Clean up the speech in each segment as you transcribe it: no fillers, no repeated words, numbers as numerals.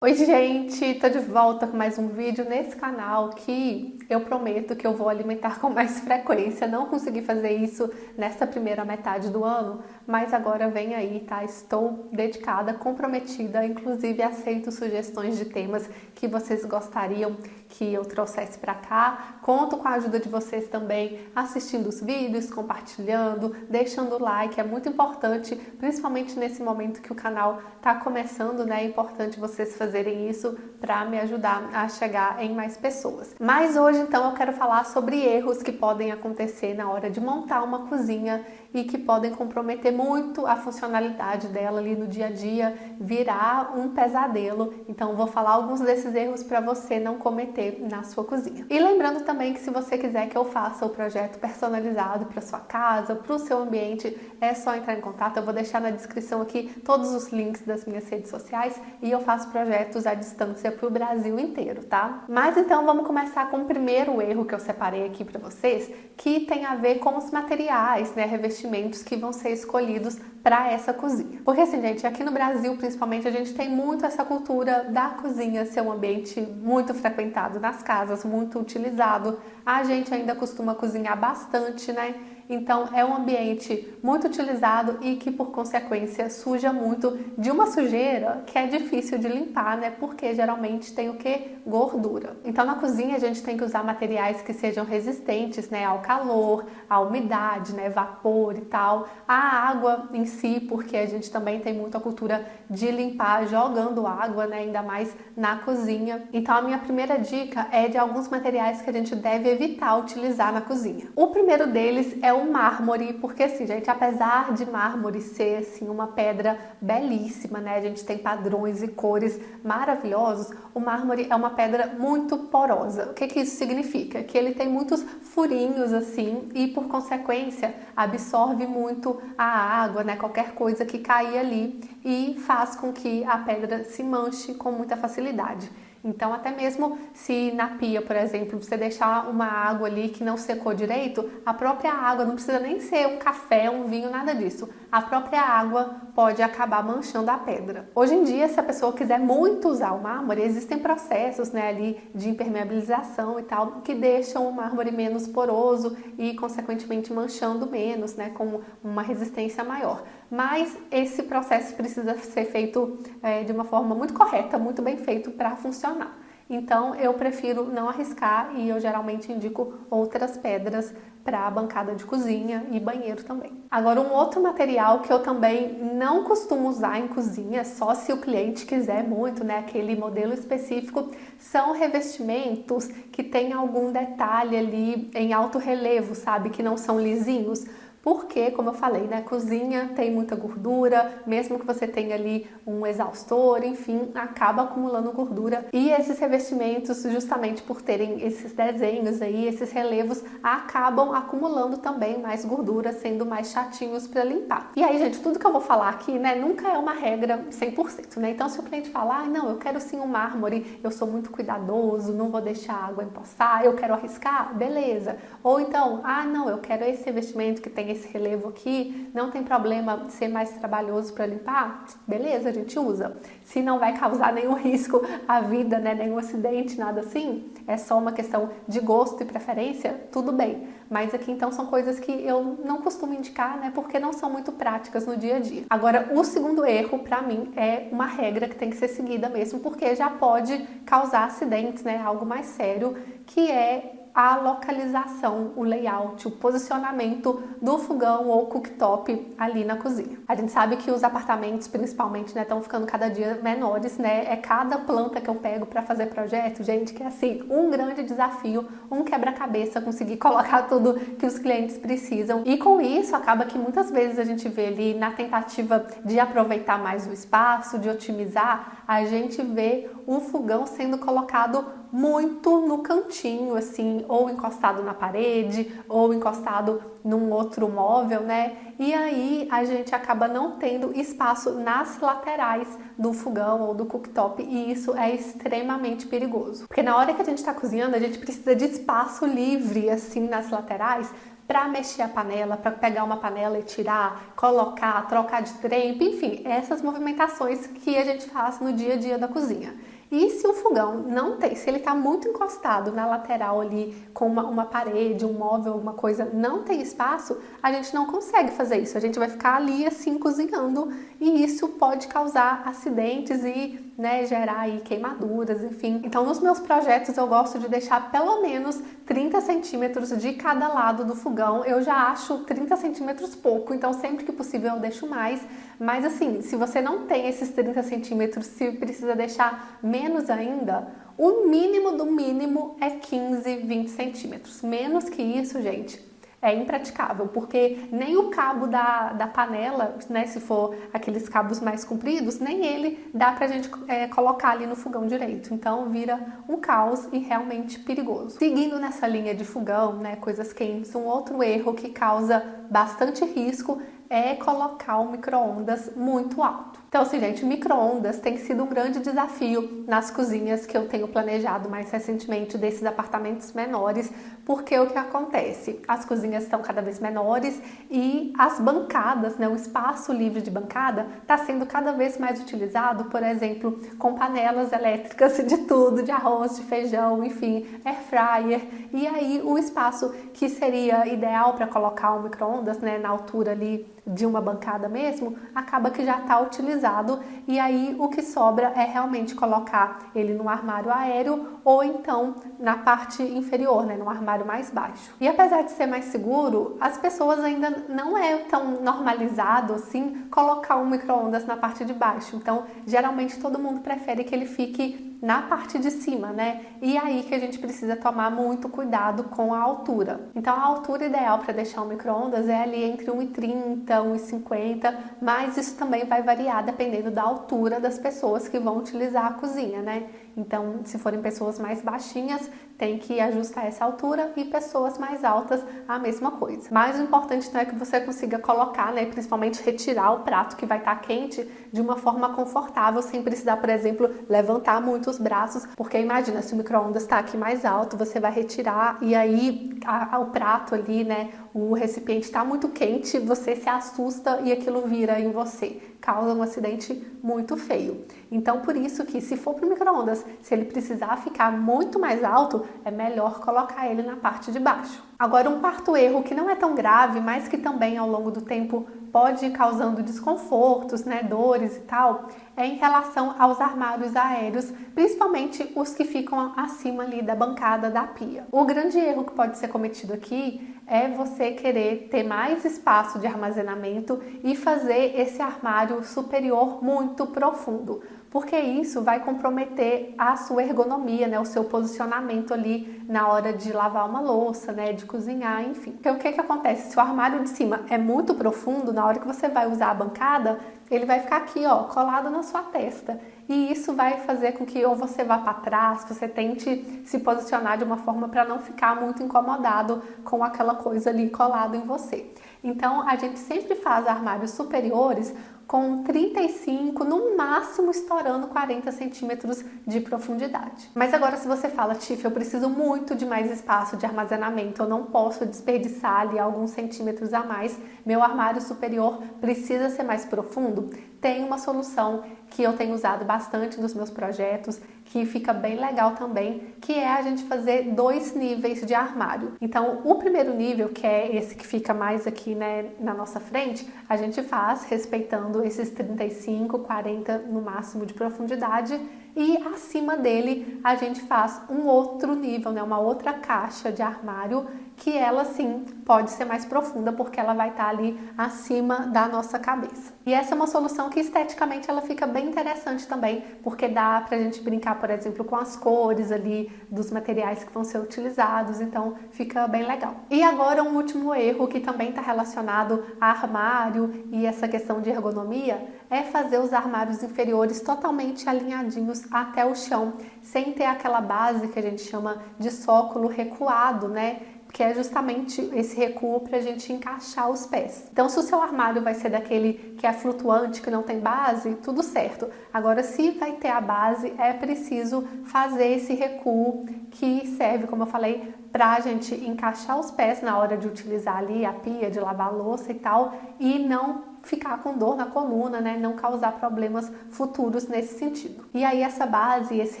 Oi gente, tô de volta com mais um vídeo nesse canal que eu prometo que eu vou alimentar com mais frequência. Não consegui fazer isso nesta primeira metade do ano, mas agora vem aí, tá? Estou dedicada, comprometida, inclusive aceito sugestões de temas que vocês gostariam que eu trouxesse pra cá. Conto com a ajuda de vocês também assistindo os vídeos, compartilhando, deixando o like, é muito importante, principalmente nesse momento que o canal tá começando, né? É importante vocês fazerem isso para me ajudar a chegar em mais pessoas. Mas hoje então eu quero falar sobre erros que podem acontecer na hora de montar uma cozinha e que podem comprometer muito a funcionalidade dela ali no dia a dia, virar um pesadelo. Então vou falar alguns desses erros para você não cometer na sua cozinha. E lembrando também que se você quiser que eu faça o projeto personalizado para sua casa, para o seu ambiente, é só entrar em contato. Eu vou deixar na descrição aqui todos os links das minhas redes sociais e eu faço projetos à distância para o Brasil inteiro, tá? Mas então vamos começar com o primeiro erro que eu separei aqui para vocês, que tem a ver com os materiais, né, revestimentos que vão ser escolhidos para essa cozinha. Porque assim, gente, aqui no Brasil, principalmente, a gente tem muito essa cultura da cozinha ser um ambiente muito frequentado nas casas, muito utilizado. A gente ainda costuma cozinhar bastante, né? Então é um ambiente muito utilizado e que por consequência suja muito, de uma sujeira que é difícil de limpar, né? Porque geralmente tem o que? Gordura. Então na cozinha a gente tem que usar materiais que sejam resistentes, né? Ao calor, à umidade, né? Vapor e tal. A água em si, porque a gente também tem muito a cultura de limpar jogando água, né? Ainda mais na cozinha. Então a minha primeira dica é de alguns materiais que a gente deve evitar utilizar na cozinha. O primeiro deles é o mármore, porque assim, gente, apesar de mármore ser assim uma pedra belíssima, né? A gente tem padrões e cores maravilhosos. O mármore é uma pedra muito porosa. O que que isso significa? Que ele tem muitos furinhos assim e por consequência absorve muito a água, né? Qualquer coisa que cair ali e faz com que a pedra se manche com muita facilidade. Então, até mesmo se na pia, por exemplo, você deixar uma água ali que não secou direito, a própria água, não precisa nem ser um café, um vinho, nada disso. A própria água pode acabar manchando a pedra. Hoje em dia, se a pessoa quiser muito usar o mármore, existem processos, né, ali de impermeabilização e tal, que deixam o mármore menos poroso e, consequentemente, manchando menos, né, com uma resistência maior. Mas esse processo precisa ser feito de uma forma muito correta, muito bem feito para funcionar. Então eu prefiro não arriscar e eu geralmente indico outras pedras para a bancada de cozinha e banheiro também. Agora um outro material que eu também não costumo usar em cozinha, só se o cliente quiser muito, né, aquele modelo específico, são revestimentos que tem algum detalhe ali em alto relevo, sabe, que não são lisinhos. Porque, como eu falei, né, cozinha tem muita gordura, mesmo que você tenha ali um exaustor, enfim, acaba acumulando gordura. E esses revestimentos, justamente por terem esses desenhos aí, esses relevos, acabam acumulando também mais gordura, sendo mais chatinhos para limpar. E aí, gente, tudo que eu vou falar aqui, né, nunca é uma regra 100%, né? Então, se o cliente falar, não, eu quero sim um mármore, eu sou muito cuidadoso, não vou deixar a água empoçar, eu quero arriscar, beleza. Ou então, não, eu quero esse revestimento que tem esse relevo aqui, não tem problema ser mais trabalhoso para limpar? Beleza, a gente usa. Se não vai causar nenhum risco à vida, né, nenhum acidente, nada assim, é só uma questão de gosto e preferência, tudo bem. Mas aqui então são coisas que eu não costumo indicar, né, porque não são muito práticas no dia a dia. Agora, o segundo erro, para mim, é uma regra que tem que ser seguida mesmo, porque já pode causar acidentes, né, algo mais sério, que é a localização, o layout, o posicionamento do fogão ou cooktop ali na cozinha. A gente sabe que os apartamentos, principalmente, né, estão ficando cada dia menores, né? É cada planta que eu pego para fazer projeto, gente, que é assim, um grande desafio, um quebra-cabeça conseguir colocar tudo que os clientes precisam. E com isso, acaba que muitas vezes a gente vê ali na tentativa de aproveitar mais o espaço, de otimizar, a gente vê o fogão sendo colocado muito no cantinho, assim, ou encostado na parede, ou encostado num outro móvel, né? E aí a gente acaba não tendo espaço nas laterais do fogão ou do cooktop e isso é extremamente perigoso. Porque na hora que a gente está cozinhando, a gente precisa de espaço livre, assim, nas laterais, para mexer a panela, para pegar uma panela e tirar, colocar, trocar de tempo, enfim, essas movimentações que a gente faz no dia a dia da cozinha. E se o fogão não tem, se ele está muito encostado na lateral ali, com uma parede, um móvel, alguma coisa, não tem espaço, a gente não consegue fazer isso. A gente vai ficar ali assim cozinhando e isso pode causar acidentes e, né, gerar aí queimaduras, enfim. Então nos meus projetos eu gosto de deixar pelo menos 30 centímetros de cada lado do fogão. Eu já acho 30 centímetros pouco, então sempre que possível eu deixo mais. Mas assim, se você não tem esses 30 centímetros, se precisa deixar menos ainda, o mínimo do mínimo é 15, 20 centímetros. Menos que isso, gente, é impraticável, porque nem o cabo da panela, né, se for aqueles cabos mais compridos, nem ele dá pra gente colocar ali no fogão direito. Então vira um caos e realmente perigoso. Seguindo nessa linha de fogão, né, coisas quentes, um outro erro que causa bastante risco é colocar o micro-ondas muito alto. Então, assim, gente, micro-ondas tem sido um grande desafio nas cozinhas que eu tenho planejado mais recentemente desses apartamentos menores, porque o que acontece? As cozinhas estão cada vez menores e as bancadas, né, o espaço livre de bancada está sendo cada vez mais utilizado, por exemplo, com panelas elétricas de tudo, de arroz, de feijão, enfim, air fryer. E aí o espaço que seria ideal para colocar o micro-ondas, né, na altura ali de uma bancada mesmo, acaba que já está utilizado e aí o que sobra é realmente colocar ele no armário aéreo ou então na parte inferior, né, no armário mais baixo. E apesar de ser mais seguro, as pessoas ainda não é tão normalizado assim colocar um micro-ondas na parte de baixo. Então, geralmente todo mundo prefere que ele fique na parte de cima, né? E aí que a gente precisa tomar muito cuidado com a altura. Então, a altura ideal para deixar o micro-ondas é ali entre 1,30, 1,50, mas isso também vai variar dependendo da altura das pessoas que vão utilizar a cozinha, né? Então, se forem pessoas mais baixinhas, tem que ajustar essa altura e pessoas mais altas, a mesma coisa. Mas o importante não é que você consiga colocar, né, principalmente retirar o prato que vai estar quente de uma forma confortável, sem precisar, por exemplo, levantar muito os braços, porque imagina, se o micro-ondas está aqui mais alto, você vai retirar e aí o prato ali, né, o recipiente está muito quente, você se assusta e aquilo vira em você, causa um acidente muito feio. Então, por isso que se for para o micro-ondas, se ele precisar ficar muito mais alto, é melhor colocar ele na parte de baixo. Agora, um quarto erro que não é tão grave, mas que também ao longo do tempo pode ir causando desconfortos, né, dores e tal, é em relação aos armários aéreos, principalmente os que ficam acima ali da bancada da pia. O grande erro que pode ser cometido aqui é você querer ter mais espaço de armazenamento e fazer esse armário superior muito profundo, porque isso vai comprometer a sua ergonomia, né, o seu posicionamento ali na hora de lavar uma louça, né, de cozinhar, enfim. Porque o que acontece? Se o armário de cima é muito profundo, na hora que você vai usar a bancada, ele vai ficar aqui, ó, colado na sua testa. E isso vai fazer com que ou você vá para trás, você tente se posicionar de uma forma para não ficar muito incomodado com aquela coisa ali colada em você. Então, a gente sempre faz armários superiores com 35, no máximo estourando 40 centímetros de profundidade. Mas agora se você fala, Tiff, eu preciso muito de mais espaço de armazenamento, eu não posso desperdiçar ali alguns centímetros a mais, meu armário superior precisa ser mais profundo, tem uma solução que eu tenho usado bastante nos meus projetos, que fica bem legal também, que é a gente fazer 2 níveis de armário. Então, o primeiro nível, que é esse que fica mais aqui, né, na nossa frente, a gente faz respeitando esses 35, 40 no máximo de profundidade, e acima dele a gente faz um outro nível, né, uma outra caixa de armário, que ela sim pode ser mais profunda, porque ela vai estar ali acima da nossa cabeça. E essa é uma solução que esteticamente ela fica bem interessante também, porque dá pra gente brincar, por exemplo, com as cores ali dos materiais que vão ser utilizados, então fica bem legal. E agora um último erro que também está relacionado a armário e essa questão de ergonomia é fazer os armários inferiores totalmente alinhadinhos até o chão, sem ter aquela base que a gente chama de sócolo recuado, né? Que é justamente esse recuo para a gente encaixar os pés. Então, se o seu armário vai ser daquele que é flutuante, que não tem base, tudo certo. Agora, se vai ter a base, é preciso fazer esse recuo que serve, como eu falei, para a gente encaixar os pés na hora de utilizar ali a pia, de lavar a louça e tal, e não ficar com dor na coluna, né? Não causar problemas futuros nesse sentido. E aí essa base, esse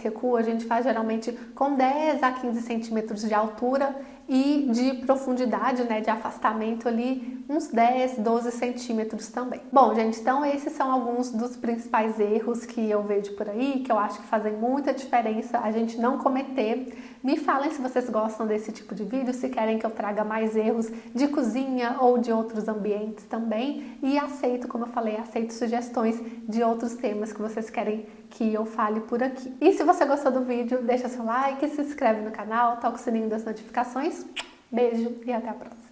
recuo, a gente faz geralmente com 10 a 15 centímetros de altura e de profundidade, né, de afastamento ali, uns 10, 12 centímetros também. Bom, gente, então esses são alguns dos principais erros que eu vejo por aí, que eu acho que fazem muita diferença a gente não cometer. Me falem se vocês gostam desse tipo de vídeo, se querem que eu traga mais erros de cozinha ou de outros ambientes também. E aceito, como eu falei, aceito sugestões de outros temas que vocês querem que eu fale por aqui. E se você gostou do vídeo, deixa seu like, se inscreve no canal, toca o sininho das notificações. Beijo e até a próxima!